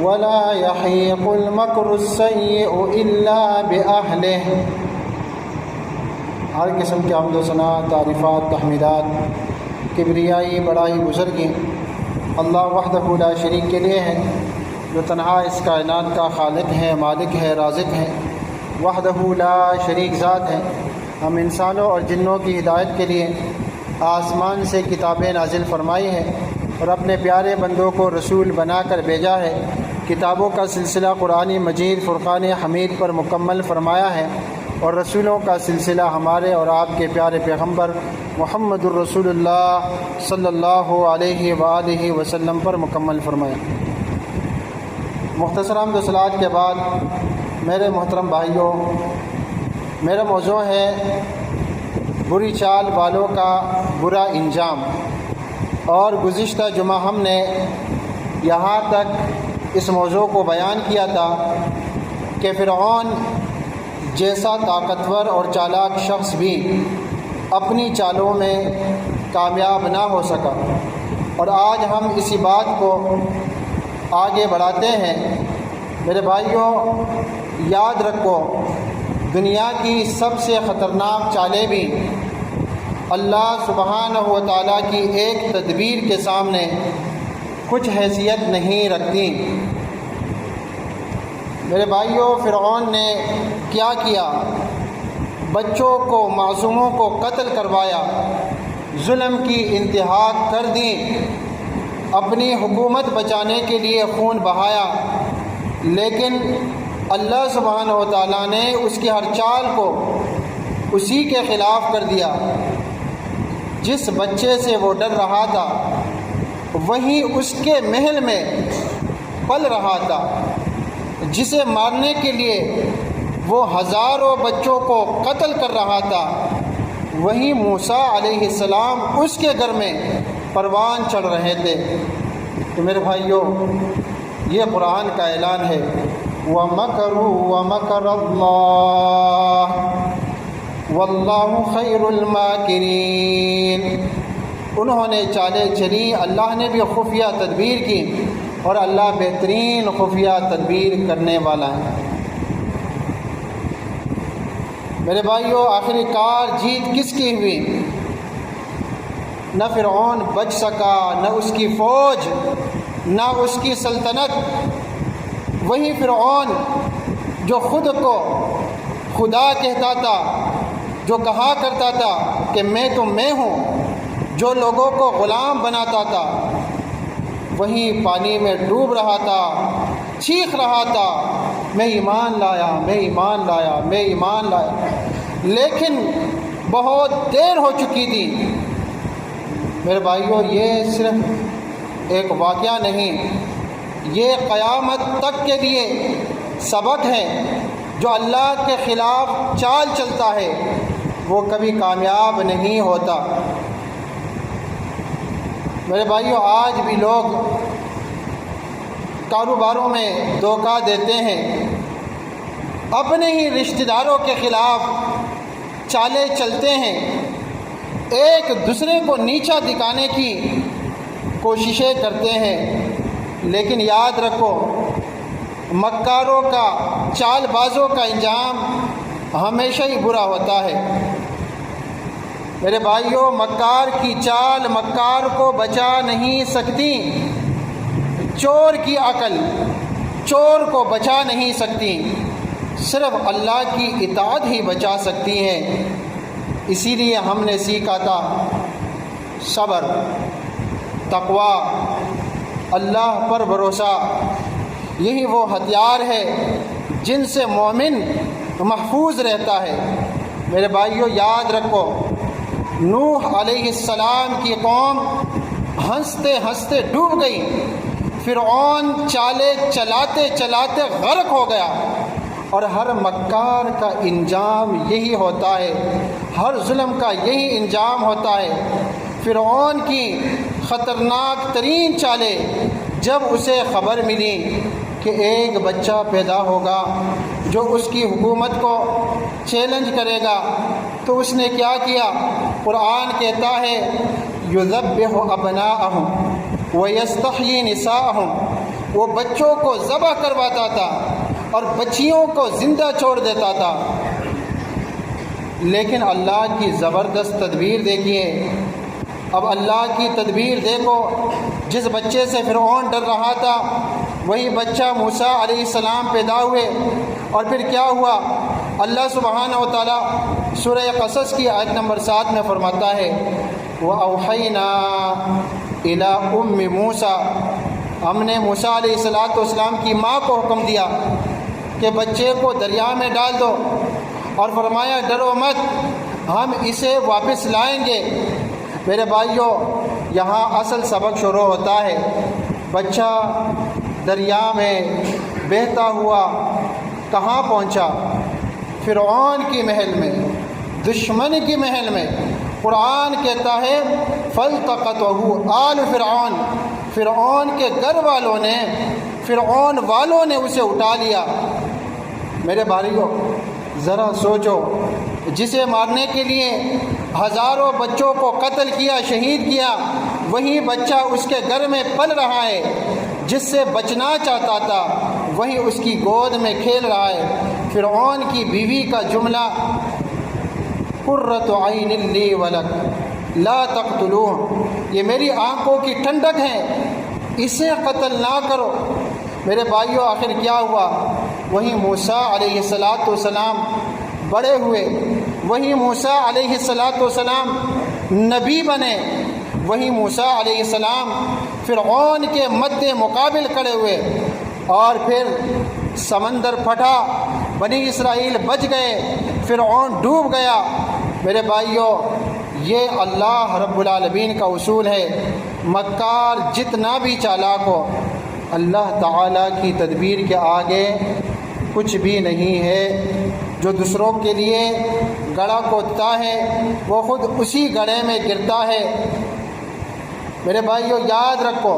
ولا يحيق المكر السيء إلا بأهله۔ ہر قسم کی حمد و ثنا، تعریفات، تحمیدات، کبریائی، بڑائی، بزرگی اللہ وحدہ لا شریک کے لیے ہے، جو تنہا اس کائنات کا خالق ہے، مالک ہے، رازق ہے، وحدہ لا شریک ذات ہے۔ ہم انسانوں اور جنوں کی ہدایت کے لیے آسمان سے کتابیں نازل فرمائی ہے اور اپنے پیارے بندوں کو رسول بنا کر بھیجا ہے۔ کتابوں کا سلسلہ قرآن مجید فرقان حمید پر مکمل فرمایا ہے، اور رسولوں کا سلسلہ ہمارے اور آپ کے پیارے پیغمبر محمد الرسول اللہ صلی اللہ علیہ وآلہ وسلم پر مکمل فرمایا۔ مختصر حمد و صلوات کے بعد میرے محترم بھائیوں، میرا موضوع ہے بری چال والوں کا برا انجام، اور گزشتہ جمعہ ہم نے یہاں تک اس موضوع کو بیان کیا تھا کہ فرعون جیسا طاقتور اور چالاک شخص بھی اپنی چالوں میں کامیاب نہ ہو سکا، اور آج ہم اسی بات کو آگے بڑھاتے ہیں۔ میرے بھائیوں، یاد رکھو، دنیا کی سب سے خطرناک چالیں بھی اللہ سبحانہ و تعالیٰ کی ایک تدبیر کے سامنے کچھ حیثیت نہیں رکھتی۔ میرے بھائیوں، فرعون نے کیا کیا؟ بچوں کو، معصوموں کو قتل کروایا، ظلم کی انتہا کر دی، اپنی حکومت بچانے کے لیے خون بہایا، لیکن اللہ سبحانہ و تعالیٰ نے اس کی ہر چال کو اسی کے خلاف کر دیا۔ جس بچے سے وہ ڈر رہا تھا وہی اس کے محل میں پل رہا تھا، جسے مارنے کے لیے وہ ہزاروں بچوں کو قتل کر رہا تھا، وہی موسیٰ علیہ السلام اس کے گھر میں پروان چڑھ رہے تھے۔ تو میرے بھائیوں، یہ قرآن کا اعلان ہے، وَمَكَرُوا وَمَكَرَ اللَّهُ وَاللَّهُ خَيْرُ الْمَاكِرِينَ۔ انہوں نے چالیں چلی، اللہ نے بھی خفیہ تدبیر کی، اور اللہ بہترین خفیہ تدبیر کرنے والا ہے۔ میرے بھائیوں، آخری کار جیت کس کی ہوئی؟ نہ فرعون بچ سکا، نہ اس کی فوج، نہ اس کی سلطنت۔ وہی فرعون جو خود کو خدا کہتا تھا، جو کہا کرتا تھا کہ میں تو میں ہوں، جو لوگوں کو غلام بناتا تھا، وہیں پانی میں ڈوب رہا تھا، چیخ رہا تھا، میں ایمان لایا، میں ایمان لایا، میں ایمان لایا، لیکن بہت دیر ہو چکی تھی۔ میرے بھائیوں، یہ صرف ایک واقعہ نہیں، یہ قیامت تک کے لیے سبق ہے۔ جو اللہ کے خلاف چال چلتا ہے وہ کبھی کامیاب نہیں ہوتا۔ میرے بھائیوں، آج بھی لوگ کاروباروں میں دھوکہ دیتے ہیں، اپنے ہی رشتہ داروں کے خلاف چالیں چلتے ہیں، ایک دوسرے کو نیچا دکھانے کی کوششیں کرتے ہیں، لیکن یاد رکھو، مکاروں کا، چال بازوں کا انجام ہمیشہ ہی برا ہوتا ہے۔ میرے بھائیوں، مکار کی چال مکار کو بچا نہیں سکتی، چور کی عقل چور کو بچا نہیں سکتی، صرف اللہ کی اطاعت ہی بچا سکتی ہے۔ اسی لیے ہم نے سیکھا تھا صبر، تقوی، اللہ پر بھروسہ، یہی وہ ہتھیار ہے جن سے مومن محفوظ رہتا ہے۔ میرے بھائیوں، یاد رکھو، نوح علیہ السلام کی قوم ہنستے ہنستے ڈوب گئی، فرعون چالیں چلاتے چلاتے غرق ہو گیا، اور ہر مکار کا انجام یہی ہوتا ہے، ہر ظلم کا یہی انجام ہوتا ہے۔ فرعون کی خطرناک ترین چالیں، جب اسے خبر ملی کہ ایک بچہ پیدا ہوگا جو اس کی حکومت کو چیلنج کرے گا، تو اس نے کیا کیا؟ قرآن کہتا ہے یذبح ابناءہم ویستحیی نساءہم، وہ بچوں کو ذبح کرواتا تھا اور بچیوں کو زندہ چھوڑ دیتا تھا۔ لیکن اللہ کی زبردست تدبیر دیکھیے، اب اللہ کی تدبیر دیکھو، جس بچے سے فرعون ڈر رہا تھا وہی بچہ موسیٰ علیہ السلام پیدا ہوئے، اور پھر کیا ہوا؟ اللہ سبحانہ و تعالیٰ سورہ قصص کی آیت نمبر 7 میں فرماتا ہے وَأَوْحَيْنَا إِلَىٰ أُمِّ مُوسَىٰ، ہم نے موسیٰ علیہ السلام کی ماں کو حکم دیا کہ بچے کو دریا میں ڈال دو، اور فرمایا ڈرو مت، ہم اسے واپس لائیں گے۔ میرے بھائیوں، یہاں اصل سبق شروع ہوتا ہے۔ بچہ دریا میں بہتا ہوا کہاں پہنچا؟ فرعون کی محل میں، دشمن کی محل میں۔ قرآن کہتا ہے فَالْتَقَطَهُ آلُ فرعون، فرعون کے گھر والوں نے، فرعون والوں نے اسے اٹھا لیا۔ میرے بھائیوں ذرا سوچو، جسے مارنے کے لیے ہزاروں بچوں کو قتل کیا، شہید کیا، وہی بچہ اس کے گھر میں پل رہا ہے۔ جس سے بچنا چاہتا تھا وہی اس کی گود میں کھیل رہا ہے۔ فرعون کی بیوی کا جملہ قرۃ عین لی ولک لا تقتلوہ، یہ میری آنکھوں کی ٹھنڈک ہے، اسے قتل نہ کرو۔ میرے بھائیوں آخر کیا ہوا؟ وہی موسیٰ علیہ السلام بڑے ہوئے، وہی موسیٰ علیہ السلام نبی بنے، وہی موسیٰ علیہ السلام فرعون کے مد مقابل کھڑے ہوئے، اور پھر سمندر پھٹا، بنی اسرائیل بچ گئے، فرعون ڈوب گیا۔ میرے بھائیوں یہ اللہ رب العالمین کا اصول ہے، مکار جتنا بھی چالاک ہو، اللہ تعالیٰ کی تدبیر کے آگے کچھ بھی نہیں ہے۔ جو دوسروں کے لیے گڑھا کھودتا ہے وہ خود اسی گڑھے میں گرتا ہے۔ میرے بھائیوں یاد رکھو،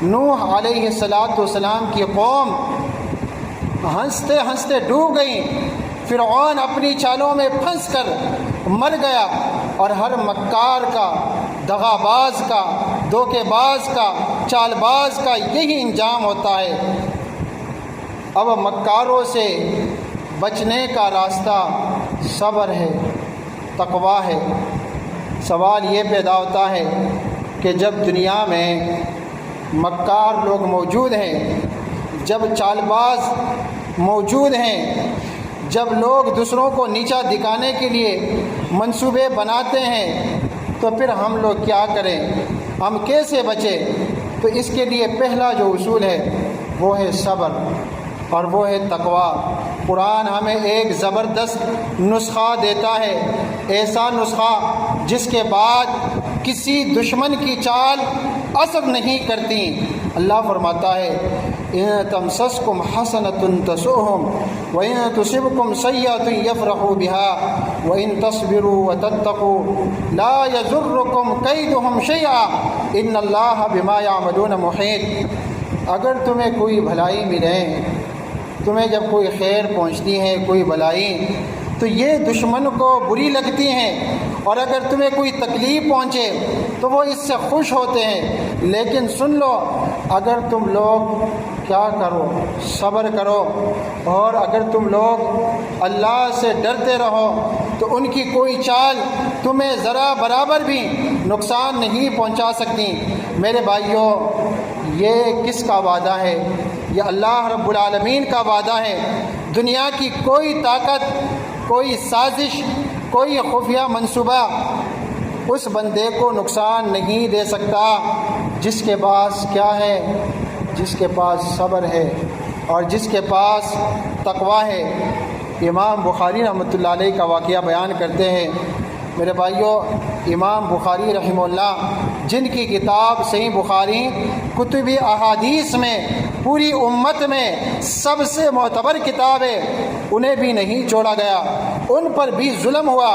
نوح علیہ السلام کی قوم ہنستے ہنستے ڈوب گئی، فرعون اپنی چالوں میں پھنس کر مر گیا، اور ہر مکار کا، دغا باز کا، دھوکے باز کا، چال باز کا یہی انجام ہوتا ہے۔ اب مکاروں سے بچنے کا راستہ صبر ہے، تقویٰ ہے۔ سوال یہ پیدا ہوتا ہے کہ جب دنیا میں مکار لوگ موجود ہیں، جب چال باز موجود ہیں، جب لوگ دوسروں کو نیچا دکھانے کے لیے منصوبے بناتے ہیں، تو پھر ہم لوگ کیا کریں؟ ہم کیسے بچیں؟ تو اس کے لیے پہلا جو اصول ہے وہ ہے صبر، اور وہ ہے تقویٰ۔ قرآن ہمیں ایک زبردست نسخہ دیتا ہے، ایسا نسخہ جس کے بعد کسی دشمن کی چال اثر نہیں کرتی۔ اللہ فرماتا ہے ان تمسسکم حسنۃ تسؤہم وان تصبکم سیئۃ یفرحوا بها وان تصبروا وتتقوا لا یضرکم کیدہم شیئا ان اللہ بما یعملون محیط۔ اگر تمہیں کوئی بھلائی ملے، تمہیں جب کوئی خیر پہنچتی ہے، کوئی بلائی، تو یہ دشمن کو بری لگتی ہیں، اور اگر تمہیں کوئی تکلیف پہنچے تو وہ اس سے خوش ہوتے ہیں۔ لیکن سن لو، اگر تم لوگ کیا کرو؟ صبر کرو، اور اگر تم لوگ اللہ سے ڈرتے رہو تو ان کی کوئی چال تمہیں ذرا برابر بھی نقصان نہیں پہنچا سکتی۔ میرے بھائیوں یہ کس کا وعدہ ہے؟ یہ اللہ رب العالمین کا وعدہ ہے۔ دنیا کی کوئی طاقت، کوئی سازش، کوئی خفیہ منصوبہ اس بندے کو نقصان نہیں دے سکتا جس کے پاس کیا ہے؟ جس کے پاس صبر ہے اور جس کے پاس تقویٰ ہے۔ امام بخاری رحمۃ اللہ علیہ کا واقعہ بیان کرتے ہیں۔ میرے بھائیوں امام بخاری رحمہ اللہ جن کی کتاب صحیح بخاری کتب احادیث میں پوری امت میں سب سے معتبر کتاب ہے، انہیں بھی نہیں چھوڑا گیا، ان پر بھی ظلم ہوا،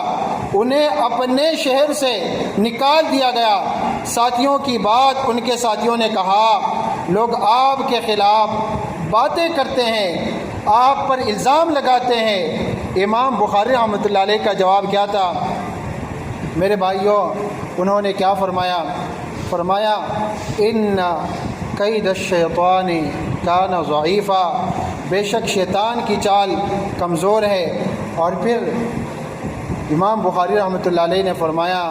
انہیں اپنے شہر سے نکال دیا گیا۔ ساتھیوں کی بات ان کے ساتھیوں نے کہا، لوگ آپ کے خلاف باتیں کرتے ہیں، آپ پر الزام لگاتے ہیں۔ امام بخاری رحمۃ اللہ علیہ کا جواب کیا تھا؟ میرے بھائیوں انہوں نے کیا فرمایا؟ فرمایا ان قید الشیطان کان ضعیفا، بے شک شیطان کی چال کمزور ہے۔ اور پھر امام بخاری رحمۃ اللہ علیہ نے فرمایا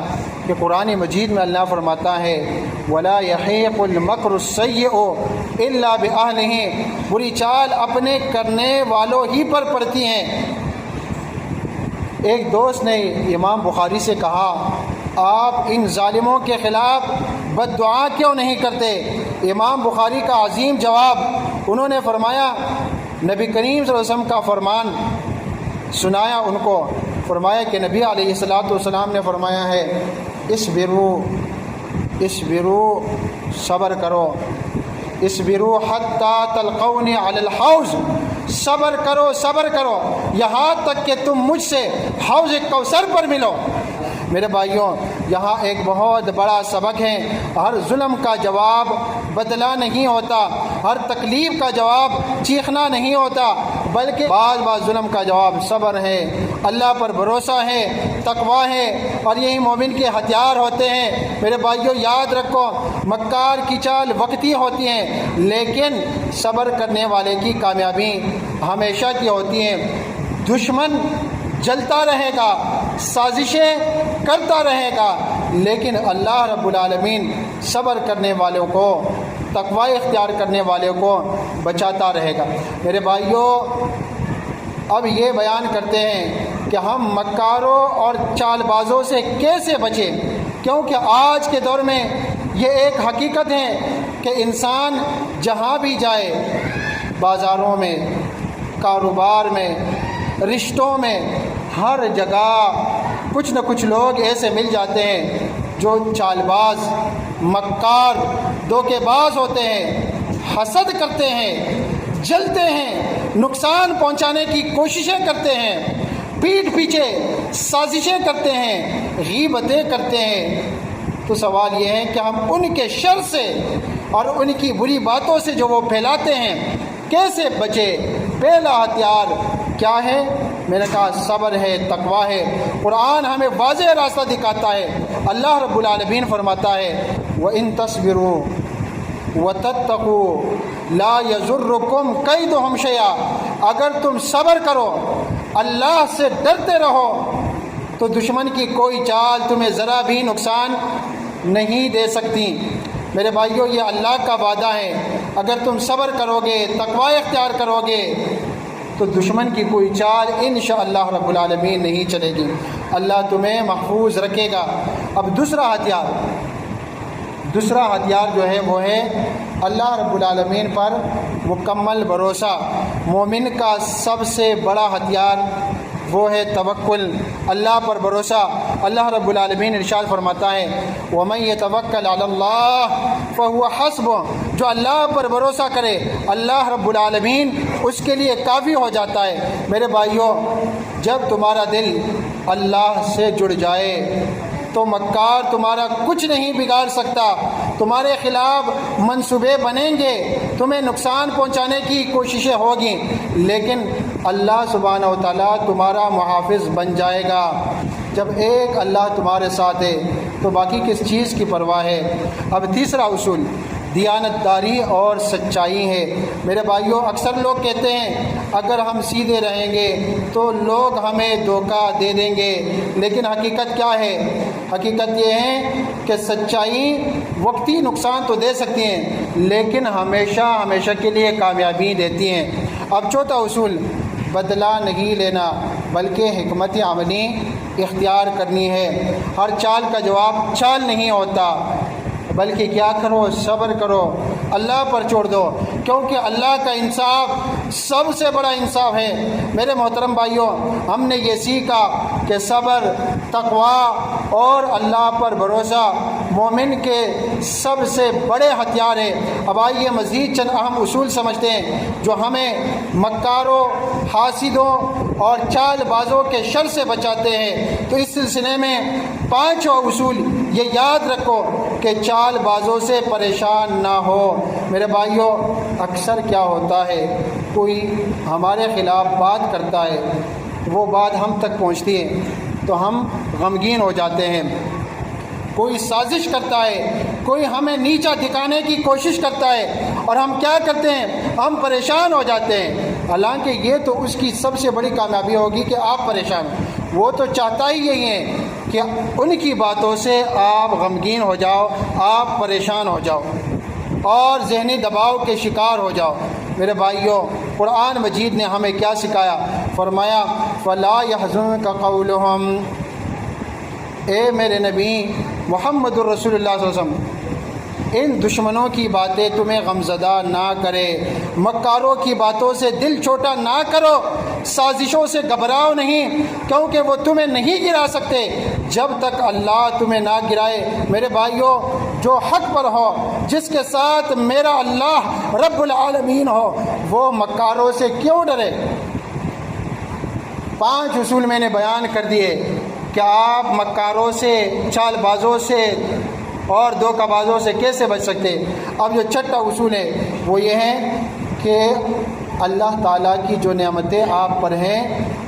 کہ قرآن مجید میں اللہ فرماتا ہے وَلَا يَحِيقُ الْمَكْرُ السَّيِّئُ إِلَّا بِأَهْلِهِ، بری چال اپنے کرنے والوں ہی پر پڑتی ہیں۔ ایک دوست نے امام بخاری سے کہا آپ ان ظالموں کے خلاف بد دعا کیوں نہیں کرتے؟ امام بخاری کا عظیم جواب، انہوں نے فرمایا نبی کریم صلی اللہ علیہ وسلم کا فرمان سنایا ان کو، فرمایا کہ نبی علیہ الصلوۃ والسلام نے فرمایا ہے اصبروا صبر کرو، اصبروا حتی تلقونی علی الحوض، صبر کرو یہاں تک کہ تم مجھ سے حوض کوثر پر ملو۔ میرے بھائیوں، یہاں ایک بہت بڑا سبق ہے، ہر ظلم کا جواب بدلہ نہیں ہوتا، ہر تکلیف کا جواب چیخنا نہیں ہوتا، بلکہ بعض ظلم کا جواب صبر ہے، اللہ پر بھروسہ ہے، تقوی ہے، اور یہی مومن کے ہتھیار ہوتے ہیں۔ میرے بھائیوں یاد رکھو، مکار کی چال وقتی ہوتی ہیں، لیکن صبر کرنے والے کی کامیابی ہمیشہ کی ہوتی ہیں۔ دشمن جلتا رہے گا، سازشیں کرتا رہے گا، لیکن اللہ رب العالمین صبر کرنے والوں کو، تقوی اختیار کرنے والوں کو بچاتا رہے گا۔ میرے بھائیوں، اب یہ بیان کرتے ہیں کہ ہم مکاروں اور چال بازوں سے کیسے بچیں، کیونکہ آج کے دور میں یہ ایک حقیقت ہے کہ انسان جہاں بھی جائے، بازاروں میں، کاروبار میں، رشتوں میں، ہر جگہ کچھ نہ کچھ لوگ ایسے مل جاتے ہیں جو چال باز، مکار، دھوکے باز ہوتے ہیں، حسد کرتے ہیں، جلتے ہیں، نقصان پہنچانے کی کوششیں کرتے ہیں، پیٹھ پیچھے سازشیں کرتے ہیں، غیبتیں کرتے ہیں۔ تو سوال یہ ہے کہ ہم ان کے شر سے اور ان کی بری باتوں سے جو وہ پھیلاتے ہیں کیسے بچے؟ پہلا ہتھیار کیا ہے؟ میں نے کہا صبر ہے، تقوی ہے۔ قرآن ہمیں واضح راستہ دکھاتا ہے۔ اللہ رب العالمین فرماتا ہے وَإِن تَصْبِرُوا وَتَتَّقُوا لَا يَضُرُّكُمْ كَيْدُهُمْ شَيْئًا، اگر تم صبر کرو، اللہ سے ڈرتے رہو، تو دشمن کی کوئی چال تمہیں ذرا بھی نقصان نہیں دے سکتی۔ میرے بھائیوں، یہ اللہ کا وعدہ ہے، اگر تم صبر کرو گے، تقوی اختیار کرو گے، تو دشمن کی کوئی چال انشاءاللہ رب العالمین نہیں چلے گی، اللہ تمہیں محفوظ رکھے گا۔ اب دوسرا ہتھیار جو ہے وہ ہے اللہ رب العالمین پر مکمل بھروسہ۔ مومن کا سب سے بڑا ہتھیار وہ ہے توکل، اللہ پر بھروسہ۔ اللہ رب العالمین ارشاد فرماتا ہے وَمَن يَتَوَكَّلْ عَلَى اللَّهِ فَهُوَ حَسْبُهُ، جو اللہ پر بھروسہ کرے اللہ رب العالمین اس کے لیے کافی ہو جاتا ہے۔ میرے بھائیوں، جب تمہارا دل اللہ سے جڑ جائے تو مکار تمہارا کچھ نہیں بگاڑ سکتا، تمہارے خلاف منصوبے بنیں گے، تمہیں نقصان پہنچانے کی کوششیں ہوگی، لیکن اللہ سبحانہ و تعالیٰ تمہارا محافظ بن جائے گا۔ جب ایک اللہ تمہارے ساتھ ہے تو باقی کس چیز کی پرواہ ہے؟ اب تیسرا اصول دیانت داری اور سچائی ہے۔ میرے بھائیوں، اکثر لوگ کہتے ہیں اگر ہم سیدھے رہیں گے تو لوگ ہمیں دھوکہ دے دیں گے، لیکن حقیقت کیا ہے؟ حقیقت یہ ہے کہ سچائی وقتی نقصان تو دے سکتی ہیں، لیکن ہمیشہ کے لیے کامیابی دیتی ہیں۔ اب چوتھا اصول بدلہ نہیں لینا بلکہ حکمت عملی اختیار کرنی ہے۔ ہر چال کا جواب چال نہیں ہوتا، بلکہ کیا کرو؟ صبر کرو، اللہ پر چھوڑ دو، کیونکہ اللہ کا انصاف سب سے بڑا انصاف ہے۔ میرے محترم بھائیوں، ہم نے یہ سیکھا کہ صبر، تقوی اور اللہ پر بھروسہ مومن کے سب سے بڑے ہتھیار ہیں۔ اب آئیے مزید چند اہم اصول سمجھتے ہیں جو ہمیں مکاروں، حاسدوں اور چال بازوں کے شر سے بچاتے ہیں۔ تو اس سلسلے میں 5 اصول یہ یاد رکھو کہ چال بازوں سے پریشان نہ ہو۔ میرے بھائیوں، اکثر کیا ہوتا ہے، کوئی ہمارے خلاف بات کرتا ہے، وہ بات ہم تک پہنچتی ہے تو ہم غمگین ہو جاتے ہیں۔ کوئی سازش کرتا ہے، کوئی ہمیں نیچا دکھانے کی کوشش کرتا ہے اور ہم کیا کرتے ہیں؟ ہم پریشان ہو جاتے ہیں، حالانکہ یہ تو اس کی سب سے بڑی کامیابی ہوگی کہ آپ پریشان ہو۔ وہ تو چاہتا ہی یہی ہے کہ ان کی باتوں سے آپ غمگین ہو جاؤ، آپ پریشان ہو جاؤ اور ذہنی دباؤ کے شکار ہو جاؤ۔ میرے بھائیوں، قرآن مجید نے ہمیں کیا سکھایا؟ فرمایا فَلَا يَحْزُنْكَ قَوْلُهُمْ، اے میرے نبی محمد الرسول اللہ صلی اللہ علیہ وسلم، ان دشمنوں کی باتیں تمہیں غمزدہ نہ کرے، مکاروں کی باتوں سے دل چھوٹا نہ کرو، سازشوں سے گھبراؤ نہیں، کیونکہ وہ تمہیں نہیں گرا سکتے جب تک اللہ تمہیں نہ گرائے۔ میرے بھائیوں، جو حق پر ہو، جس کے ساتھ میرا اللہ رب العالمین ہو، وہ مکاروں سے کیوں ڈرے؟ 5 اصول میں نے بیان کر دیے کہ آپ مکاروں سے، چال بازوں سے اور دھوکہ بازوں سے کیسے بچ سکتے۔ اب جو چھٹا اصول ہے وہ یہ ہے کہ اللہ تعالیٰ کی جو نعمتیں آپ پر ہیں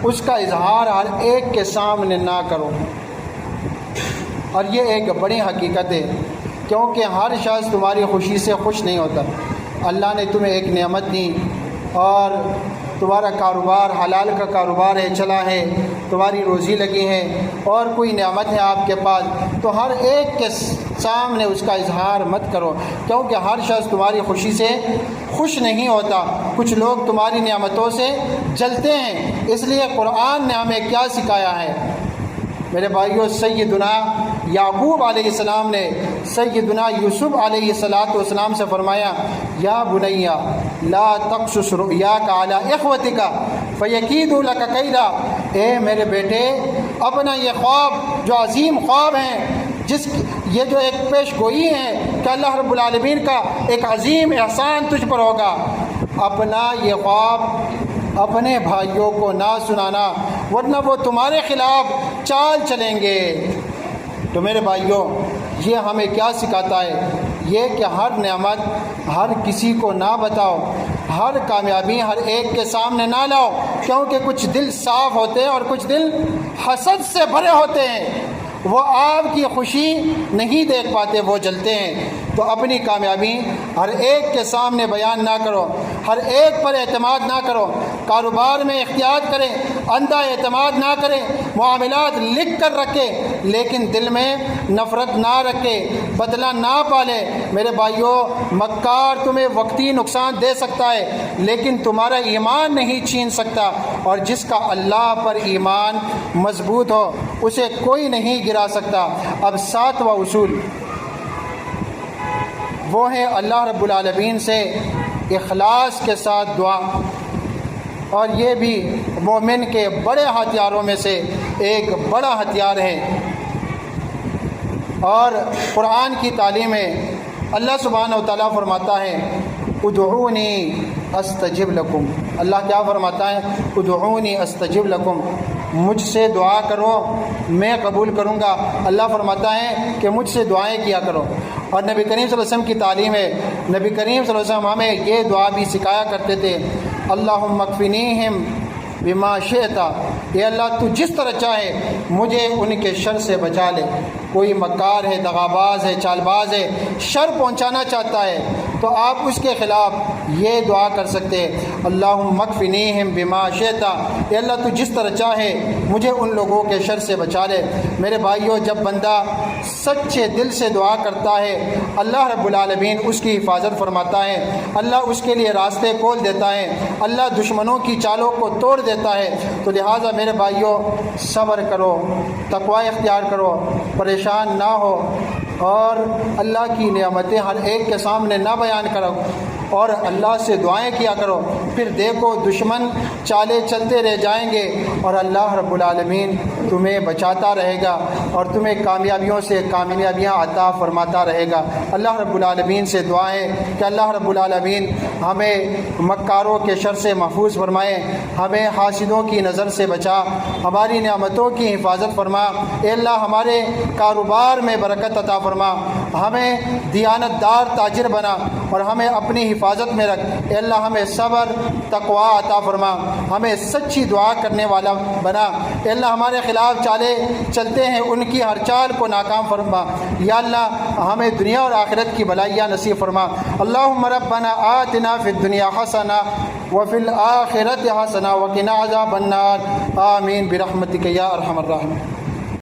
اس کا اظہار ہر ایک کے سامنے نہ کرو، اور یہ ایک بڑی حقیقت ہے، کیونکہ ہر شخص تمہاری خوشی سے خوش نہیں ہوتا۔ اللہ نے تمہیں ایک نعمت دی اور تمہارا کاروبار حلال کا کاروبار ہے، چلا ہے، تمہاری روزی لگی ہے اور کوئی نعمت ہے آپ کے پاس، تو ہر ایک کے سامنے اس کا اظہار مت کرو، کیونکہ ہر شخص تمہاری خوشی سے خوش نہیں ہوتا۔ کچھ لوگ تمہاری نعمتوں سے جلتے ہیں، اس لیے قرآن نے ہمیں کیا سکھایا ہے؟ میرے بھائیوں، سیدنا یعقوب علیہ السلام نے سیدنا یوسف علیہ السلام سے فرمایا یا بنیا لا تقصص رؤیاک علی اخوتک فیکیدوا لک کیدا، اے میرے بیٹے اپنا یہ خواب جو عظیم خواب ہیں، یہ جو ایک پیش گوئی ہے کہ اللہ رب العالمین کا ایک عظیم احسان تجھ پر ہوگا، اپنا یہ خواب اپنے بھائیوں کو نہ سنانا، ورنہ وہ تمہارے خلاف چال چلیں گے۔ تو میرے بھائیوں، یہ ہمیں کیا سکھاتا ہے؟ یہ کہ ہر نعمت ہر کسی کو نہ بتاؤ، ہر کامیابی ہر ایک کے سامنے نہ لاؤ، کیونکہ کچھ دل صاف ہوتے ہیں اور کچھ دل حسد سے بھرے ہوتے ہیں، وہ آپ کی خوشی نہیں دیکھ پاتے، وہ جلتے ہیں۔ تو اپنی کامیابی ہر ایک کے سامنے بیان نہ کرو، ہر ایک پر اعتماد نہ کرو، کاروبار میں احتیاط کریں، اندھا اعتماد نہ کریں، معاملات لکھ کر رکھے لیکن دل میں نفرت نہ رکھے، بدلہ نہ پالے۔ میرے بھائیوں، مکار تمہیں وقتی نقصان دے سکتا ہے لیکن تمہارا ایمان نہیں چھین سکتا، اور جس کا اللہ پر ایمان مضبوط ہو اسے کوئی نہیں گرا سکتا۔ اب 7واں اصول وہ ہے اللہ رب العالمین سے اخلاص کے ساتھ دعا، اور یہ بھی مومن کے بڑے ہتھیاروں میں سے ایک بڑا ہتھیار ہے۔ اور قرآن کی تعلیم ہے، اللہ سبحانہ و تعالیٰ فرماتا ہے ادعونی استجب لکم، اللہ کیا فرماتا ہے؟ ادعونی استجب لکم، مجھ سے دعا کرو میں قبول کروں گا۔ اللہ فرماتا ہے کہ مجھ سے دعائیں کیا کرو، اور نبی کریم صلی اللہ علیہ وسلم کی تعلیم ہے، نبی کریم صلی اللہ علیہ وسلم ہمیں یہ دعا بھی سکھایا کرتے تھے، اللہم اکفنیہم بما شئت، اے اللہ تو جس طرح چاہے مجھے ان کے شر سے بچا لے۔ کوئی مکار ہے، دغاباز ہے، چال باز ہے، شر پہنچانا چاہتا ہے تو آپ اس کے خلاف یہ دعا کر سکتے ہیں، اللہم اکفنیہم بما شئت، اے اللہ تو جس طرح چاہے مجھے ان لوگوں کے شر سے بچا لے۔ میرے بھائیوں، جب بندہ سچے دل سے دعا کرتا ہے اللہ رب العالمین اس کی حفاظت فرماتا ہے، اللہ اس کے لیے راستے کھول دیتا ہے، اللہ دشمنوں کی چالوں کو توڑ دیتا ہے۔ تو لہٰذا میرے بھائیوں، صبر کرو، تقوی اختیار کرو، پریشان نہ ہو، اور اللہ کی نعمتیں ہر ایک کے سامنے نہ بیان کرو، اور اللہ سے دعائیں کیا کرو۔ پھر دیکھو دشمن چالے چلتے رہ جائیں گے اور اللہ رب العالمین تمہیں بچاتا رہے گا اور تمہیں کامیابیوں سے کامیابیاں عطا فرماتا رہے گا۔ اللہ رب العالمین سے دعائیں کہ اللہ رب العالمین ہمیں مکاروں کے شر سے محفوظ فرمائے، ہمیں حاسدوں کی نظر سے بچا، ہماری نعمتوں کی حفاظت فرما۔ اے اللہ ہمارے کاروبار میں برکت عطا فرما، ہمیں دیانت دار تاجر بنا اور ہمیں اپنی حفاظت میں رکھ۔ اے اللہ ہمیں صبر تقوی عطا فرما، ہمیں سچی دعا کرنے والا بنا۔ اے اللہ ہمارے خلاف چالے چلتے ہیں ان کی ہر چال کو ناکام فرما۔ یا اللہ ہمیں دنیا اور آخرت کی بھلائیاں نصیب فرما۔ اللہم ربنا آتنا فی الدنیا حسنہ وفی الآخرۃ حسنہ وقنا عذاب النار، آمین برحمتک یا ارحم الراحمین۔